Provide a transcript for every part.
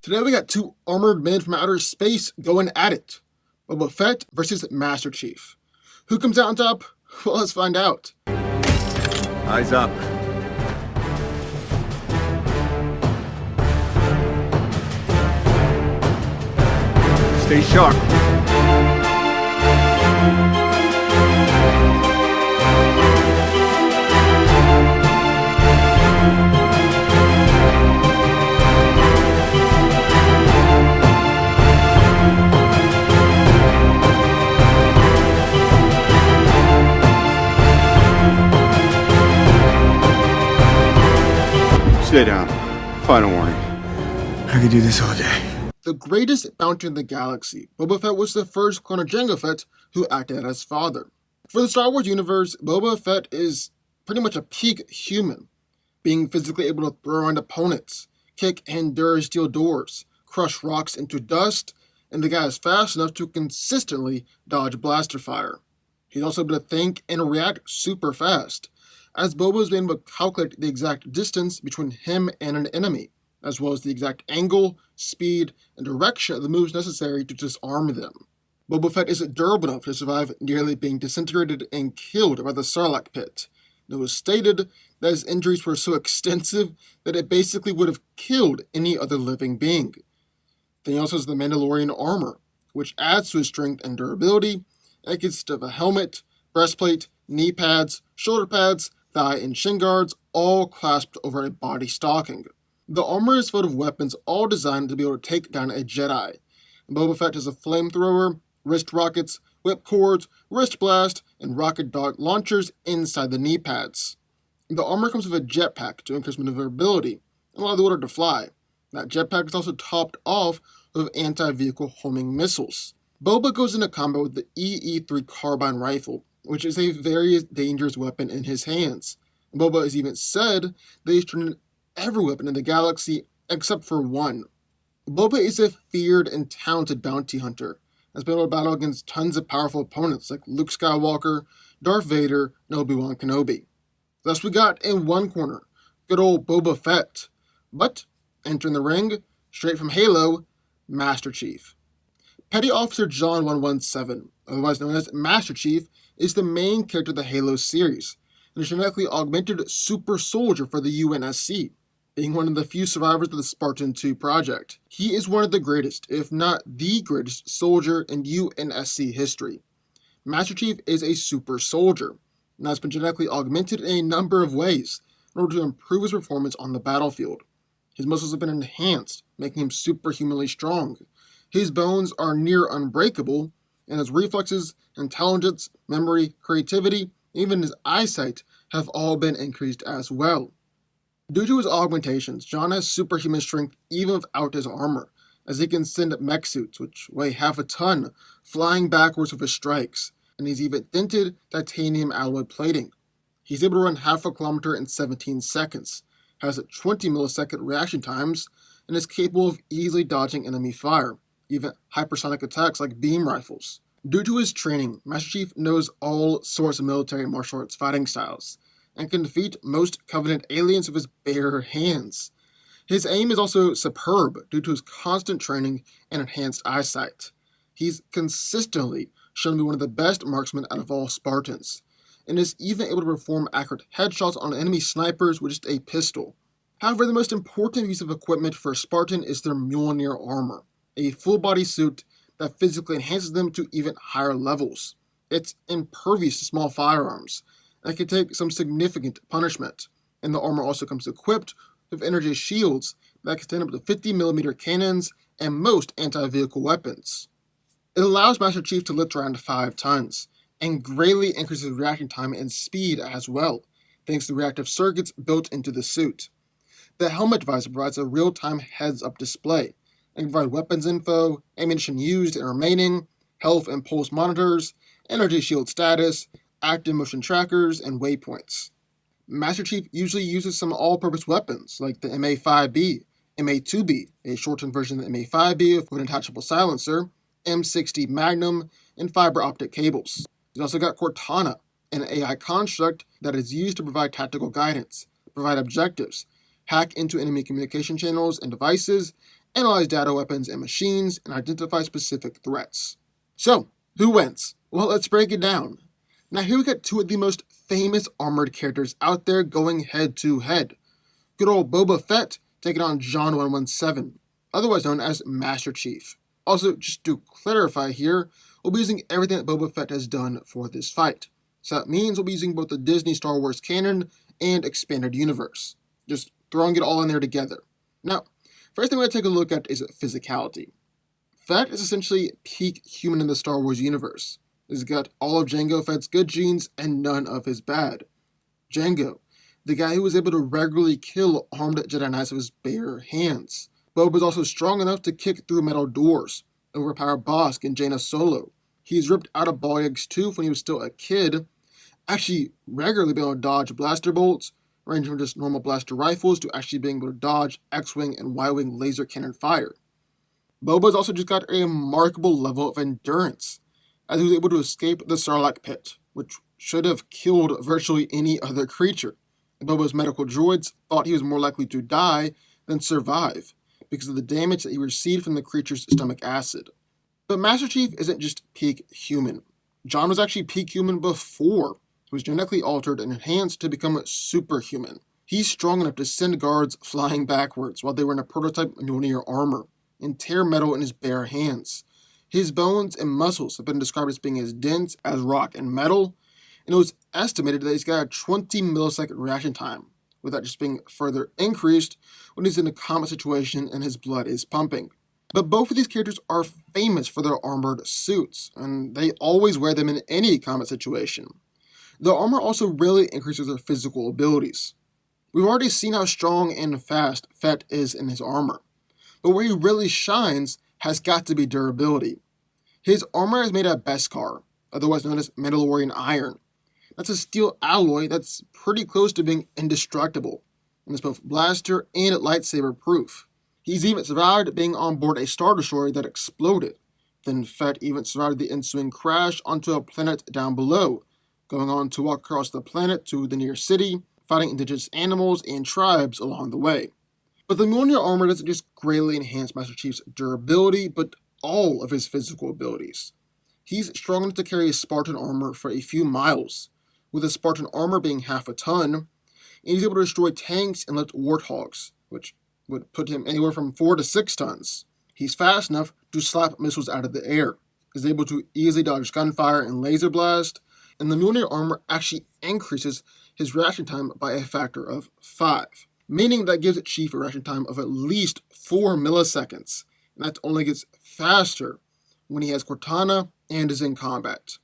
Today we got two armored men from outer space going at it. Boba Fett versus Master Chief. Who comes out on top? Well, let's find out. Eyes up. Stay sharp. Stay down. Final warning. I could do this all day. The greatest bounty in the galaxy, Boba Fett was the first clone of Jango Fett who acted as father. For the Star Wars universe, Boba Fett is pretty much a peak human, being physically able to throw around opponents, kick and endure steel doors, crush rocks into dust, and the guy is fast enough to consistently dodge blaster fire. He's also able to think and react super fast, as Boba has been able to calculate the exact distance between him and an enemy, as well as the exact angle, speed, and direction of the moves necessary to disarm them. Boba Fett is durable enough to survive nearly being disintegrated and killed by the Sarlacc pit. It was stated that his injuries were so extensive that it basically would have killed any other living being. Then he also has the Mandalorian armor, which adds to his strength and durability. It consists of a helmet, breastplate, knee pads, shoulder pads, thigh and shin guards, all clasped over a body stocking. The armor is filled with weapons all designed to be able to take down a Jedi. Boba Fett has a flamethrower, wrist rockets, whip cords, wrist blast, and rocket dart launchers inside the knee pads. The armor comes with a jetpack to increase maneuverability and allow the order to fly. That jetpack is also topped off with anti-vehicle homing missiles. Boba goes into combat with the EE-3 carbine rifle, which is a very dangerous weapon in his hands. Boba has even said that he's turned every weapon in the galaxy except for one. Boba is a feared and talented bounty hunter, has been able to battle against tons of powerful opponents like Luke Skywalker, Darth Vader, and Obi-Wan Kenobi. Thus we got in one corner, good old Boba Fett. But, entering the ring, straight from Halo, Master Chief. Petty Officer John 117, otherwise known as Master Chief, is the main character of the Halo series, and a genetically augmented super soldier for the UNSC, being one of the few survivors of the Spartan 2 project. He is one of the greatest, if not the greatest, soldier in UNSC history. Master Chief is a super soldier, and has been genetically augmented in a number of ways in order to improve his performance on the battlefield. His muscles have been enhanced, making him superhumanly strong. His bones are near unbreakable, and his reflexes, intelligence, memory, creativity, even his eyesight have all been increased as well. Due to his augmentations, John has superhuman strength even without his armor, as he can send mech suits, which weigh half a ton, flying backwards with his strikes, and he's even dented titanium alloy plating. He's able to run half a kilometer in 17 seconds, has 20 millisecond reaction times, and is capable of easily dodging enemy fire, even hypersonic attacks like beam rifles. Due to his training, Master Chief knows all sorts of military martial arts fighting styles, and can defeat most Covenant aliens with his bare hands. His aim is also superb due to his constant training and enhanced eyesight. He's consistently shown to be one of the best marksmen out of all Spartans, and is even able to perform accurate headshots on enemy snipers with just a pistol. However, the most important piece of equipment for a Spartan is their Mjolnir armor, a full-body suit that physically enhances them to even higher levels. It's impervious to small firearms, and can take some significant punishment, and the armor also comes equipped with energy shields that can stand up to 50mm cannons and most anti-vehicle weapons. It allows Master Chief to lift around 5 tons, and greatly increases reaction time and speed as well, thanks to the reactive circuits built into the suit. The helmet visor provides a real-time heads-up display, and can provide weapons info, ammunition used and remaining, health and pulse monitors, energy shield status, active motion trackers, and waypoints. Master Chief usually uses some all-purpose weapons like the MA-5B, MA-2B, a shortened version of the MA-5B with an attachable silencer, M60 Magnum, and fiber optic cables. He's also got Cortana, an AI construct that is used to provide tactical guidance, provide objectives, hack into enemy communication channels and devices, analyze data, weapons, and machines, and identify specific threats. So, who wins? Well, let's break it down. Now here we got two of the most famous armored characters out there going head to head. Good old Boba Fett taking on John 117, otherwise known as Master Chief. Also, just to clarify here, we'll be using everything that Boba Fett has done for this fight. So that means we'll be using both the Disney Star Wars canon and expanded universe. Just throwing it all in there together. Now, first thing we're going to take a look at is physicality. Fett is essentially peak human in the Star Wars universe. He's got all of Jango Fett's good genes and none of his bad. Jango, the guy who was able to regularly kill armed Jedi Knights with his bare hands. Boba is also strong enough to kick through metal doors, overpower Bossk and Jaina Solo. He's ripped out of Ball-Yag's tooth when he was still a kid, actually regularly being able to dodge blaster bolts, ranging from just normal blaster rifles to actually being able to dodge X-Wing and Y-Wing laser cannon fire. Boba's also just got a remarkable level of endurance, as he was able to escape the Sarlacc pit, which should have killed virtually any other creature. Boba's medical droids thought he was more likely to die than survive, because of the damage that he received from the creature's stomach acid. But Master Chief isn't just peak human. John was actually peak human before he was genetically altered and enhanced to become superhuman. He's strong enough to send guards flying backwards while they were in a prototype Mjolnir armor and tear metal in his bare hands. His bones and muscles have been described as being as dense as rock and metal, and it was estimated that he's got a 20 millisecond reaction time, with that just being further increased when he's in a combat situation and his blood is pumping. But both of these characters are famous for their armored suits, and they always wear them in any combat situation. The armor also really increases their physical abilities. We've already seen how strong and fast Fett is in his armor, but where he really shines has got to be durability. His armor is made of Beskar, otherwise known as Mandalorian iron. That's a steel alloy that's pretty close to being indestructible, and is both blaster and lightsaber proof. He's even survived being on board a Star Destroyer that exploded. Then Fett even survived the ensuing crash onto a planet down below, going on to walk across the planet to the near city, fighting indigenous animals and tribes along the way. But the Mjolnir armor doesn't just greatly enhance Master Chief's durability, but all of his physical abilities. He's strong enough to carry a Spartan armor for a few miles, with a Spartan armor being half a ton, and he's able to destroy tanks and lift warthogs, which would put him anywhere from 4 to 6 tons. He's fast enough to slap missiles out of the air, is able to easily dodge gunfire and laser blast, and the Mjolnir armor actually increases his reaction time by a factor of 5, meaning that gives Chief a reaction time of at least 4 milliseconds, and that only gets faster when he has Cortana and is in combat.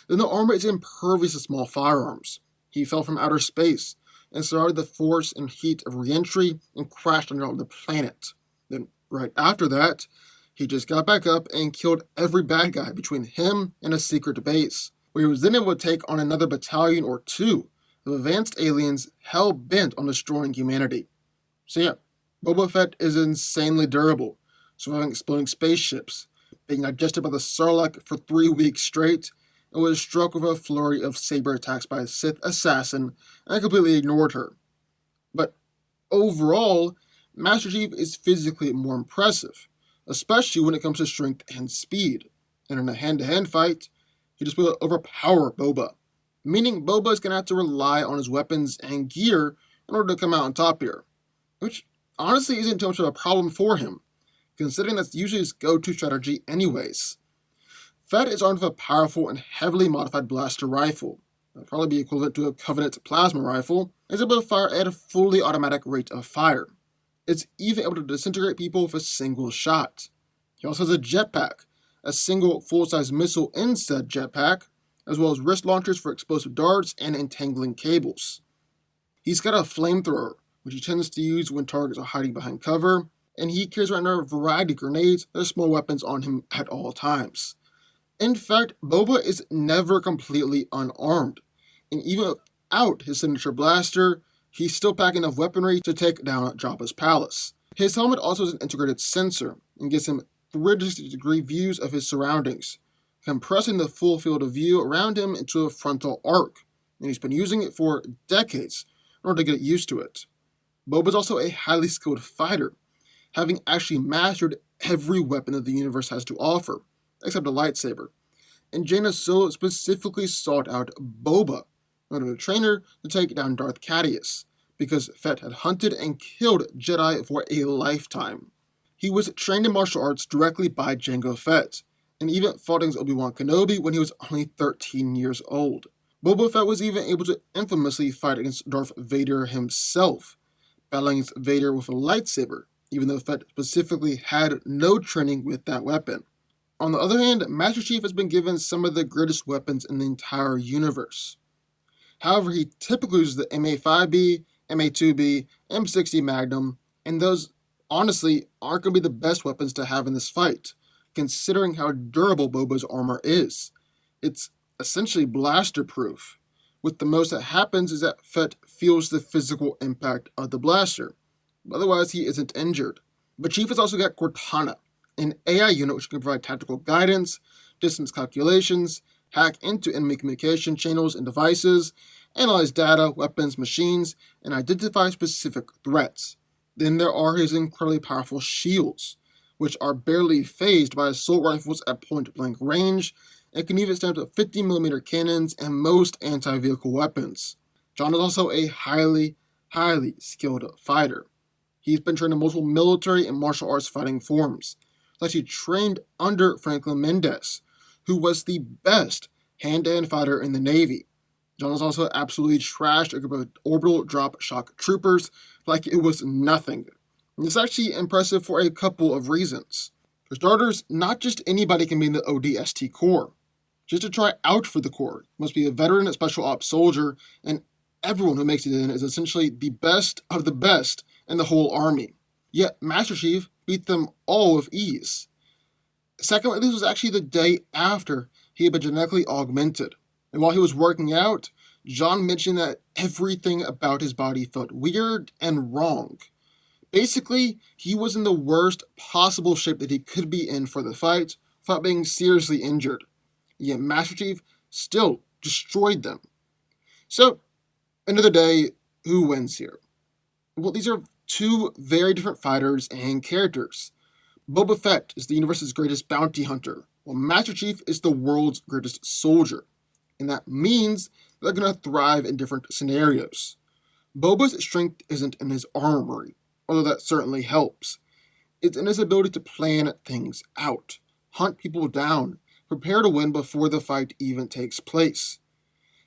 Then the armor is impervious to small firearms. He fell from outer space and survived the force and heat of re-entry and crashed on the planet. Then, right after that, he just got back up and killed every bad guy between him and a secret base, where he was then able to take on another battalion or 2 of advanced aliens hell-bent on destroying humanity. So yeah, Boba Fett is insanely durable, surviving exploding spaceships, being digested by the Sarlacc for 3 weeks straight, and was struck with a flurry of saber attacks by a Sith assassin, and completely ignored her. But overall, Master Chief is physically more impressive, especially when it comes to strength and speed. And in a hand-to-hand fight, he just will overpower Boba, meaning Boba is going to have to rely on his weapons and gear in order to come out on top here, which honestly isn't too much of a problem for him, considering that's usually his go-to strategy anyways. Fett is armed with a powerful and heavily modified blaster rifle, that would probably be equivalent to a Covenant plasma rifle, and is able to fire at a fully automatic rate of fire. It's even able to disintegrate people with a single shot. He also has a jetpack, a single full-size missile in said jetpack, as well as wrist launchers for explosive darts and entangling cables. He's got a flamethrower, which he tends to use when targets are hiding behind cover, and he carries around a variety of grenades that are small weapons on him at all times. In fact, Boba is never completely unarmed, and even without his signature blaster, he's still packing enough weaponry to take down Jabba's palace. His helmet also has an integrated sensor, and gives him 360-degree views of his surroundings, compressing the full field of view around him into a frontal arc, and he's been using it for decades in order to get used to it. Boba's also a highly skilled fighter, having actually mastered every weapon that the universe has to offer, except a lightsaber. And Jaina Solo specifically sought out Boba, one of the trainer, to take down Darth Cassius, because Fett had hunted and killed Jedi for a lifetime. He was trained in martial arts directly by Jango Fett, and even fought against Obi-Wan Kenobi when he was only 13 years old. Boba Fett was even able to infamously fight against Darth Vader himself, battling against Vader with a lightsaber, even though Fett specifically had no training with that weapon. On the other hand, Master Chief has been given some of the greatest weapons in the entire universe. However, he typically uses the MA5B, MA2B, M60 Magnum, and those honestly aren't going to be the best weapons to have in this fight, considering how durable Boba's armor is. It's essentially blaster proof, with the most that happens is that Fett feels the physical impact of the blaster. Otherwise, he isn't injured. But Chief has also got Cortana, an AI unit which can provide tactical guidance, distance calculations, hack into enemy communication channels and devices, analyze data, weapons, machines, and identify specific threats. Then there are his incredibly powerful shields, which are barely phased by assault rifles at point-blank range, and can even stand up to 50mm cannons and most anti-vehicle weapons. John is also a highly skilled fighter. He's been trained in multiple military and martial arts fighting forms. He's actually trained under Franklin Mendez, who was the best hand-to-hand fighter in the Navy. John has also absolutely trashed a group of orbital drop shock troopers like it was nothing. And it's actually impressive for a couple of reasons. For starters, not just anybody can be in the ODST Corps. Just to try out for the Corps, you must be a veteran special ops soldier, and everyone who makes it in is essentially the best of the best in the whole army. Yet Master Chief beat them all with ease. Secondly, this was actually the day after he had been genetically augmented. And while he was working out, John mentioned that everything about his body felt weird and wrong. Basically, he was in the worst possible shape that he could be in for the fight without being seriously injured. Yet Master Chief still destroyed them. So, another day, who wins here? Well, these are two very different fighters and characters. Boba Fett is the universe's greatest bounty hunter, while Master Chief is the world's greatest soldier. And that means they're going to thrive in different scenarios. Boba's strength isn't in his armory, although that certainly helps. It's in his ability to plan things out, hunt people down, prepare to win before the fight even takes place.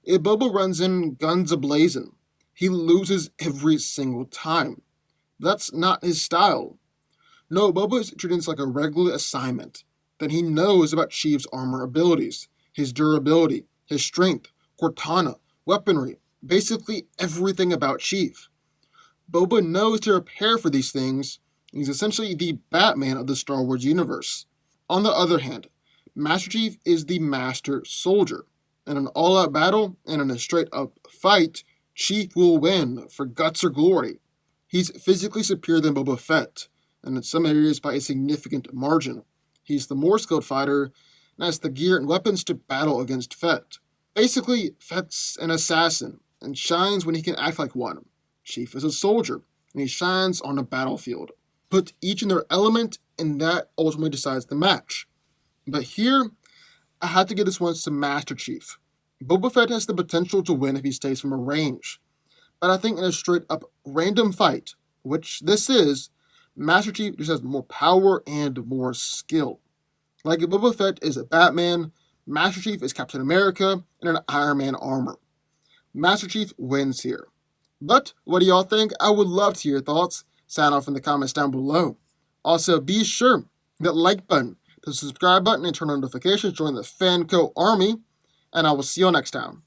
If Boba runs in guns a-blazing, he loses every single time. That's not his style. No, Boba is treating this like a regular assignment. That he knows about Chief's armor abilities, his durability, his strength, Cortana, weaponry, basically everything about Chief. Boba knows to prepare for these things, and he's essentially the Batman of the Star Wars universe. On the other hand, Master Chief is the master soldier. In an all-out battle and in a straight-up fight, Chief will win for guts or glory. He's physically superior than Boba Fett, and in some areas by a significant margin. He's the more skilled fighter, and has the gear and weapons to battle against Fett. Basically, Fett's an assassin, and shines when he can act like one. Chief is a soldier, and he shines on a battlefield. Put each in their element, and that ultimately decides the match. But here, I had to give this one to Master Chief. Boba Fett has the potential to win if he stays from a range. But I think in a straight-up random fight, which this is, Master Chief just has more power and more skill. Like if Boba Fett is a Batman, Master Chief is Captain America in an Iron Man armor. Master Chief wins here. But what do y'all think? I would love to hear your thoughts. Sound off in the comments down below. Also, be sure to hit that like button, the subscribe button, and turn on notifications. Join the Fanco Army. And I will see you all next time.